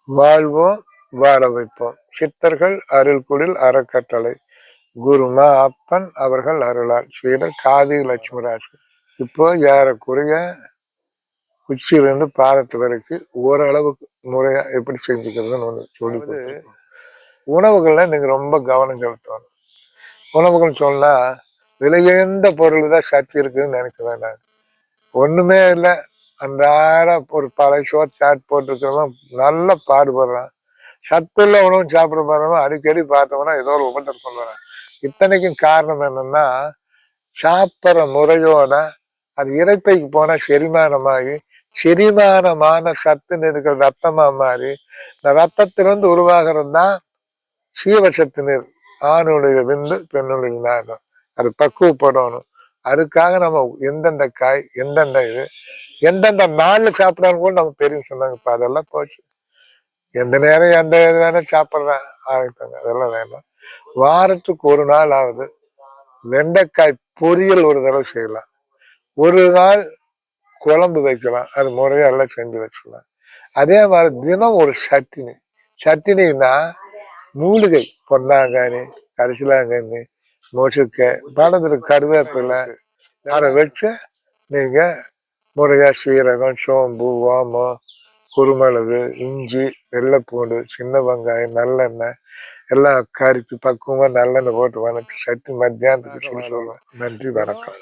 வாழ்வோம் வாழ வைப்போம். சித்தர்கள் அருள்குடில் அறக்கட்டளை குருமா அப்பன் அவர்கள் அருளால் ஸ்ரீடர் காதி லட்சுமிராஜ். இப்போ ஏறக்குறைய உச்சியிலிருந்து பாதத்து வரைக்கும் ஓரளவுக்கு முறையா எப்படி செஞ்சுக்கிறதுன்னு ஒன்று சொல்லி கொடுத்துருக்கோம். உணவுகள்ல நீங்க ரொம்ப கவனம் செலுத்தணும். உணவுகள் சொன்னா விலையுயர்ந்த பொருள் தான் சக்தி இருக்குன்னு நினைக்க வேண்டாம். ஒண்ணுமே இல்லை, அன்றாட ஒரு பழைய சோறு சாட் போட்டுருக்கிறவன் நல்லா பாடுபடுறான். சத்துள்ள உணவு சாப்பிட போறவன் அடிக்கடி பார்த்தோம்னா ஏதோ ஒரு உபத்திரம் சொல்றான். இத்தனைக்கும் காரணம் என்னன்னா, சாப்பிட்ற முறையோட அது இறைப்பைக்கு போனா செரிமானமாகி செரிமானமான சத்து நீர்கள் ரத்தமா மாறி இந்த ரத்தத்திலிருந்து உருவாகிறது தான் சீவசத்து நீர். ஆணுடைய விந்து பெண்ணுடைய நாகம். அது பக்குவப்படணும். அதுக்காக நம்ம எந்தெந்த காய் எந்தெந்த இது எந்தெந்த நாள்ல சாப்பிடாலும் கூட நம்ம பெரிய சொன்னாங்க. இப்ப அதெல்லாம் போச்சு. எந்த நேரம் எந்த இது வேணா சாப்பிட்றேன் ஆகிட்டாங்க. அதெல்லாம் வேண்டாம். வாரத்துக்கு ஒரு நாள் ஆகுது வெண்டைக்காய் பொரியல் ஒரு தடவை செய்யலாம். ஒரு நாள் குழம்பு வைக்கலாம். அது முறையா எல்லாம் செஞ்சு வச்சுக்கலாம். அதே மாதிரி தினம் ஒரு சட்டினி. சட்டினின்னா மூலிகை பொன்னாங்கண்ணி கரிசலாங்கண்ணி மொசுக்கை படத்துல கருவேப்பிலை அதை வச்சு நீங்க முறையா சீரகம் சோம்பு ஓமம் குருமிளகு இஞ்சி வெள்ளைப்பூண்டு சின்ன வெங்காயம் நல்லெண்ணெய் எல்லாம் கறிக்கு பக்குவமா நல்லெண்ணெய் போட்டு வணக்கி சட்டி மத்தியானத்துக்கு சொல்லி சொல்லுவேன். நன்றி, வணக்கம்.